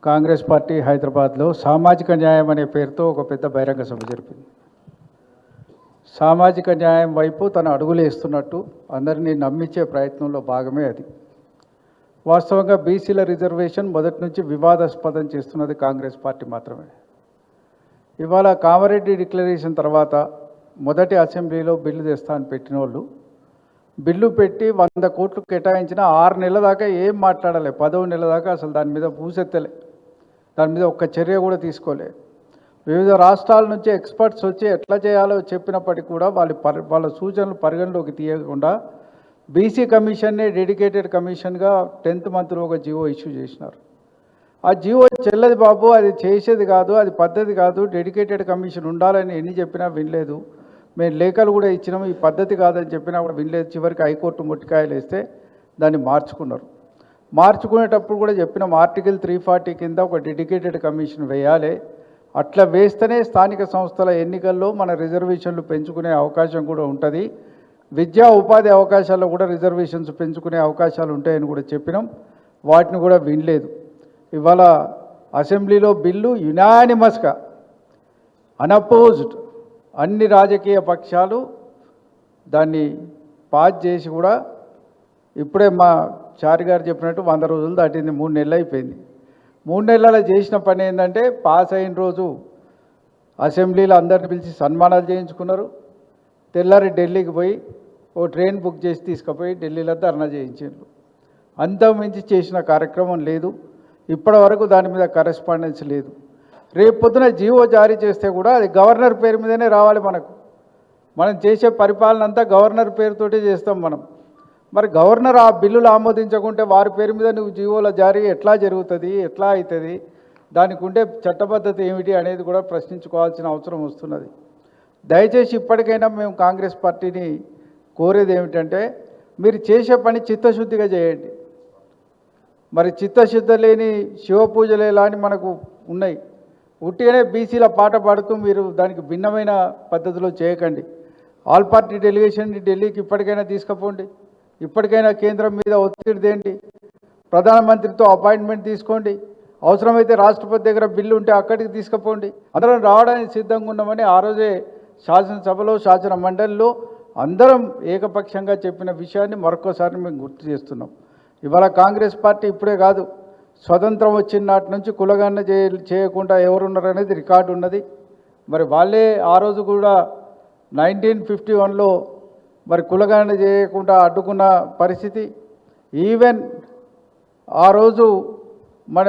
Congress party హైదరాబాద్లో సామాజిక న్యాయం అనే పేరుతో ఒక పెద్ద బహిరంగ సభ జరిపింది. సామాజిక న్యాయం వైపు తన అడుగులు వేస్తున్నట్టు అందరినీ నమ్మించే ప్రయత్నంలో భాగమే అది. వాస్తవంగా బీసీల రిజర్వేషన్ మొదటి నుంచి వివాదాస్పదం చేస్తున్నది కాంగ్రెస్ పార్టీ మాత్రమే. ఇవాళ కామారెడ్డి డిక్లరేషన్ తర్వాత మొదటి అసెంబ్లీలో బిల్లు తెస్తా అని పెట్టిన వాళ్ళు బిల్లు పెట్టి 100 కోట్లు కేటాయించిన 6 నెలల దాకా ఏం మాట్లాడలే, 10వ నెల దాకా అసలు దాని మీద పూసెత్తలే, దాని మీద ఒక్క చర్య కూడా తీసుకోలే. వివిధ రాష్ట్రాల నుంచి ఎక్స్పర్ట్స్ వచ్చి ఎట్లా చేయాలో చెప్పినప్పటికీ కూడా వాళ్ళ సూచనలు పరిగణలోకి తీయకుండా బీసీ కమిషన్నే డెడికేటెడ్ కమిషన్గా 10th మంత్లో ఒక జీవో ఇష్యూ చేసినారు. ఆ జీవో చెల్లది బాబు, అది చేసేది కాదు, అది పద్ధతి కాదు, డెడికేటెడ్ కమిషన్ ఉండాలని ఎన్ని చెప్పినా వినలేదు. మేము లేఖలు కూడా ఇచ్చినాము, ఈ పద్ధతి కాదని చెప్పినా కూడా వినలేదు. చివరికి హైకోర్టు మొట్టికాయలు వేస్తే దాన్ని మార్చుకున్నారు. మార్చుకునేటప్పుడు కూడా చెప్పినాం, ఆర్టికల్ 340 కింద ఒక డెడికేటెడ్ కమిషన్ వేయాలి. అట్లా వేస్తేనే స్థానిక సంస్థల ఎన్నికల్లో మన రిజర్వేషన్లు పెంచుకునే అవకాశం కూడా ఉంటుంది, విద్యా ఉపాధి అవకాశాల్లో కూడా రిజర్వేషన్స్ పెంచుకునే అవకాశాలు ఉంటాయని కూడా చెప్పినాం. వాటిని కూడా వినలేదు. ఇవాళ అసెంబ్లీలో బిల్లు యునానిమస్గా అన్అపోజ్డ్, అన్ని రాజకీయ పక్షాలు దాన్ని పాస్ చేసి కూడా ఇప్పుడే మా చారి గారు చెప్పినట్టు 100 రోజులు దాటింది, 3 నెలలు అయిపోయింది. 3 నెలల చేసిన పని ఏంటంటే పాస్ అయిన రోజు అసెంబ్లీలో అందరిని పిలిచి సన్మానాలు చేయించుకున్నారు. తెల్లారి ఢిల్లీకి పోయి ఓ ట్రైన్ బుక్ చేసి తీసుకుపోయి ఢిల్లీలో ధర్నా చేయించారు. అంతకుమించి చేసిన కార్యక్రమం లేదు. ఇప్పటి వరకు దాని మీద కరెస్పాండెన్స్ లేదు. రేపు పొద్దున జీవో జారీ చేస్తే కూడా అది గవర్నర్ పేరు మీదనే రావాలి. మనం చేసే పరిపాలన అంతా గవర్నర్ పేరుతోటే చేస్తాం మనం. మరి గవర్నర్ ఆ బిల్లులు ఆమోదించకుంటే వారి పేరు మీద నువ్వు జీవోల జారీ ఎట్లా జరుగుతుంది, ఎట్లా అవుతుంది, దానికి ఉండే చట్టబద్ధత ఏమిటి అనేది కూడా ప్రశ్నించుకోవాల్సిన అవసరం వస్తున్నది. దయచేసి ఇప్పటికైనా మేము కాంగ్రెస్ పార్టీని కోరేది ఏమిటంటే, మీరు చేసే పని చిత్తశుద్ధిగా చేయండి. మరి చిత్తశుద్ధి లేని శివపూజలు ఎలా అని మనకు ఉన్నాయి. ఉట్టిగానే బీసీల పాట పాడుతూ మీరు దానికి భిన్నమైన పద్ధతిలో చేయకండి. ఆల్ పార్టీ డెలిగేషన్ని ఢిల్లీకి ఇప్పటికైనా తీసుకుపోండి. ఇప్పటికైనా కేంద్రం మీద ఒత్తిడి తేండి. ప్రధానమంత్రితో అపాయింట్మెంట్ తీసుకోండి. అవసరమైతే రాష్ట్రపతి దగ్గర బిల్లు ఉంటే అక్కడికి తీసుకుపోండి. అందరం రావడానికి సిద్ధంగా ఉన్నామని ఆ రోజే శాసనసభలో, శాసన మండలిలో అందరం ఏకపక్షంగా చెప్పిన విషయాన్ని మరొకసారి మేము గుర్తు చేస్తున్నాం. ఇవాళ కాంగ్రెస్ పార్టీ ఇప్పుడే కాదు, స్వతంత్రం వచ్చిన నాటి నుంచి కులగన్న చేయకుండా ఎవరున్నారనేది రికార్డు ఉన్నది. మరి వాళ్ళే ఆ రోజు కూడా 1951లో మరి కులగన్న చేయకుండా అడ్డుకున్న పరిస్థితి. ఈవెన్ ఆ రోజు మన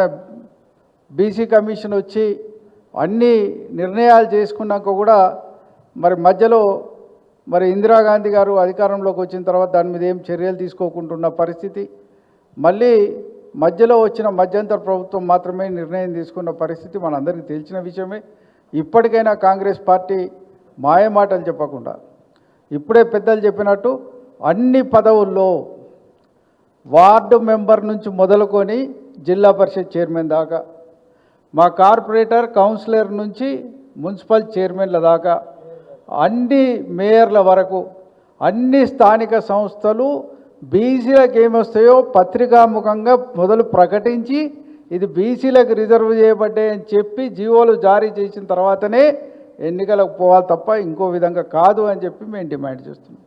బీసీ కమిషన్ వచ్చి అన్ని నిర్ణయాలు చేసుకున్నాక కూడా మరి మధ్యలో మరి ఇందిరాగాంధీ గారు అధికారంలోకి వచ్చిన తర్వాత దాని మీద ఏం చర్యలు తీసుకోకుండా పరిస్థితి. మళ్ళీ మధ్యలో వచ్చిన మధ్యంతర ప్రభుత్వం మాత్రమే నిర్ణయం తీసుకున్న పరిస్థితి మనందరికీ తెలిసిన విషయమే. ఇప్పటికైనా కాంగ్రెస్ పార్టీ మాయమాటలు చెప్పకుండా ఇప్పుడే పెద్దలు చెప్పినట్టు అన్ని పదవుల్లో వార్డు మెంబర్ నుంచి మొదలుకొని జిల్లా పరిషత్ చైర్మన్ దాకా, మా కార్పొరేటర్ కౌన్సిలర్ నుంచి మున్సిపల్ చైర్మన్ల దాకా, అన్ని మేయర్ల వరకు అన్ని స్థానిక సంస్థలు బీసీలకు ఏమొస్తాయో పత్రికాముఖంగా మొదలు ప్రకటించి ఇది బీసీలకు రిజర్వ్ చేయబడ్డాయని చెప్పి జీవోలు జారీ చేసిన తర్వాతనే ఎన్నికలకు పోవాలి తప్ప ఇంకో విధంగా కాదు అని చెప్పి మేము డిమాండ్ చేస్తున్నాం.